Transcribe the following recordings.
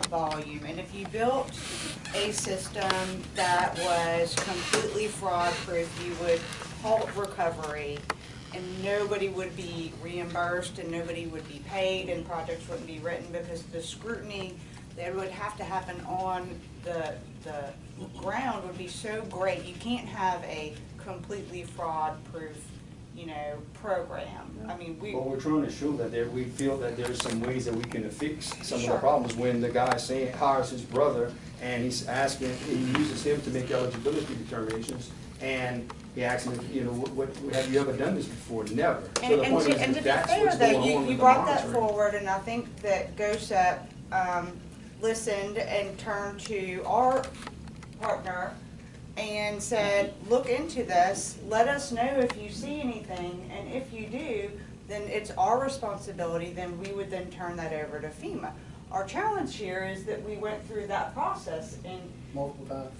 volume. And if you built a system that was completely fraud-proof, you would halt recovery and nobody would be reimbursed and nobody would be paid and projects wouldn't be written because the scrutiny that would have to happen on the ground would be so great. You can't have a completely fraud-proof, program. Yeah. I mean, Well, we're trying to show that we feel that there's some ways that we can fix some of Sure. the problems. When the guy hires his brother and he uses him to make eligibility determinations, and he asks him, what have you ever done this before? Never. And, So the and point to, is and that to be that's fair, what's though, going on you with the brought that monitoring. forward, and I think that GOSEP listened and turned to our partner and said, look into this, let us know if you see anything, and if you do, then it's our responsibility, then we would then turn that over to FEMA. Our challenge here is that we went through that process and multiple times.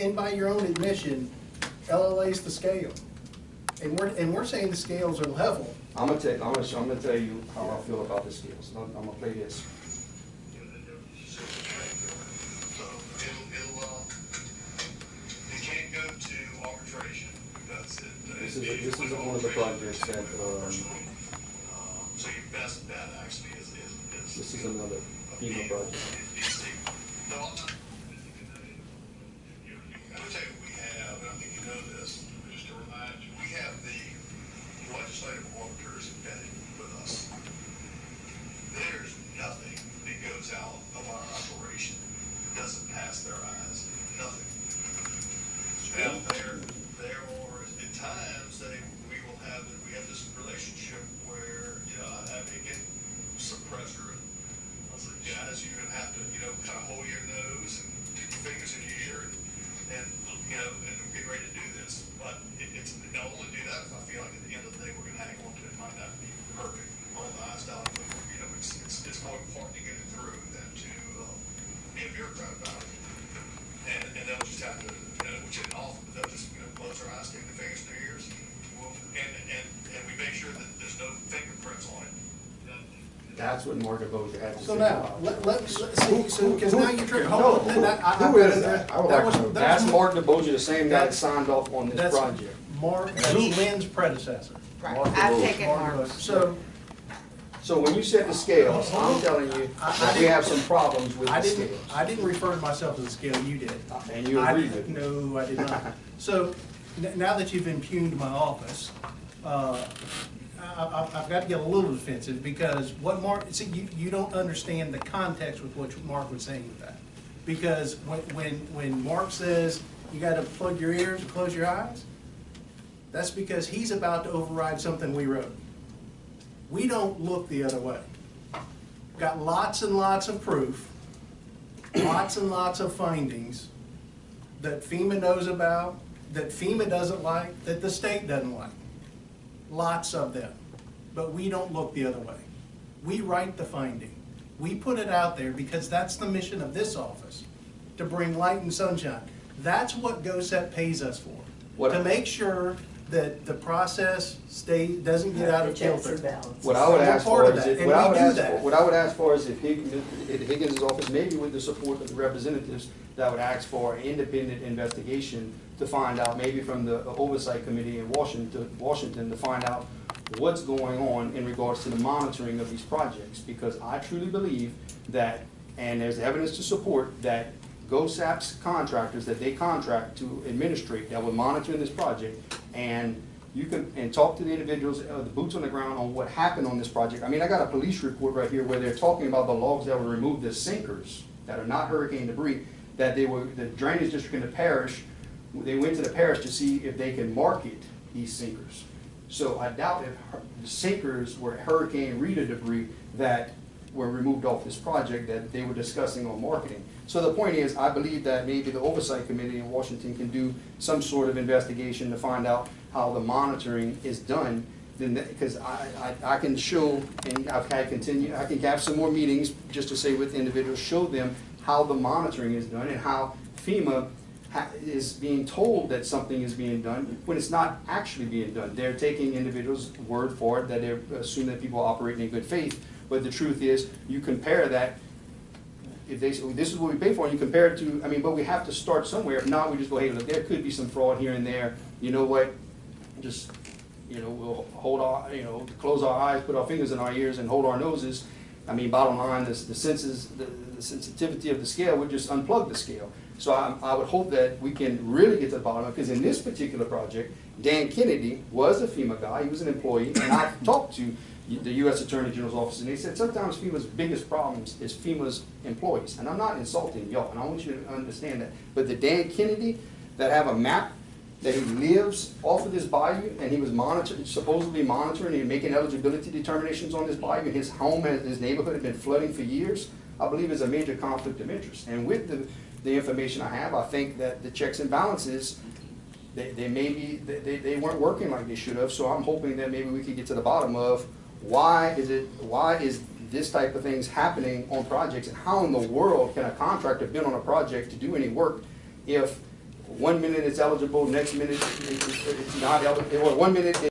And by your own admission, LLA's the scale. And we're saying the scales are level. I'm gonna tell you how I feel about the scales. I'm gonna play this. It can't go to arbitration because This is one of the projects that. So your best bet actually is This is another FEMA project. No, I'm not. I would tell you, we have, and I think you know this, just to remind you, we have the legislative arbiters embedded with us. There's nothing that goes out of our operation that doesn't pass their eyes. Nothing. And there are at times that we have this relationship where, I may get some pressure and I was like, guys, you're gonna have to, kind of hold your nose and put your fingers in your ear and and we're getting ready to do this. But I'll only do that if I feel like at the end of the day we're gonna hang on to it. It might not be perfect, all the eyes down, but it's more important to get it through than to be a bureaucrat about it. And they'll just have to, which isn't often, but they'll just close their eyes, stick their fingers in their ears, and we make sure that there's no fingerprints on it. That's what Morgan Bozier had to say. So now, let's see, because now you're trying, No, hold on. who is that? I would like to know. That's was Mark DeBozier, the same guy that signed off on this that's project. that's Lynn's predecessor. right, Mark I've DeBozier. taken Mark. So when you said the scales, I'm telling you that we have some problems with I the didn't scales. refer to myself as a scale, you did. And you agree with me. No, I did not. So now that you've impugned my office, I've got to get a little defensive because what Mark, see, you don't understand the context with what Mark was saying with that. Because when Mark says you got to plug your ears and close your eyes, that's because he's about to override something we wrote. We don't look the other way. Got lots and lots of proof, lots and lots of findings that FEMA knows about, that FEMA doesn't like, that the state doesn't like. Lots of them. But we don't look the other way. We write the finding. We put it out there because that's the mission of this office, to bring light and sunshine. That's what GOSEP pays us for, to make sure that the process doesn't get out of kilter. What I would ask for is if Higgins' office, maybe with the support of the representatives, that would ask for an independent investigation to find out, maybe from the oversight committee in Washington, to find out what's going on in regards to the monitoring of these projects. Because I truly believe that, and there's evidence to support that GOSAP's contractors that they contract to administrate that were monitoring this project, and you can talk to the individuals, the boots on the ground on what happened on this project. I mean, I got a police report right here where they're talking about the logs that were removed as sinkers that are not hurricane debris, that they were, the drainage district in the parish, they went to the parish to see if they can market these sinkers. So I doubt if the sinkers were Hurricane Rita debris that were removed off this project that they were discussing on marketing. So the point is, I believe that maybe the oversight committee in Washington can do some sort of investigation to find out how the monitoring is done. Because I can show, and I can have some more meetings just to say with individuals, show them how the monitoring is done and how FEMA is being told that something is being done when it's not actually being done. They're taking individuals' word for it, that they assume that people are operating in good faith, but the truth is, you compare that, if they say, this is what we pay for, and you compare it to, I mean, but we have to start somewhere. If not, we just go, hey, look, there could be some fraud here and there. You know what? Just, we'll hold our, close our eyes, put our fingers in our ears, and hold our noses. I mean, bottom line, the sensitivity of the scale, we just unplug the scale. So I would hope that we can really get to the bottom of it, because in this particular project, Dan Kennedy was a FEMA guy, he was an employee, and I've talked to the U.S. Attorney General's office, and they said sometimes FEMA's biggest problems is FEMA's employees. And I'm not insulting y'all, and I want you to understand that. But the Dan Kennedy that have a map that he lives off of this bayou, and he was supposedly monitoring and making eligibility determinations on this bayou, and his home and his neighborhood had been flooding for years, I believe is a major conflict of interest. And with the information I have, I think that the checks and balances, they weren't working like they should have. So I'm hoping that maybe we can get to the bottom of why is this type of things happening on projects, and how in the world can a contractor bid on a project to do any work if 1 minute it's eligible, next minute it's not eligible, or 1 minute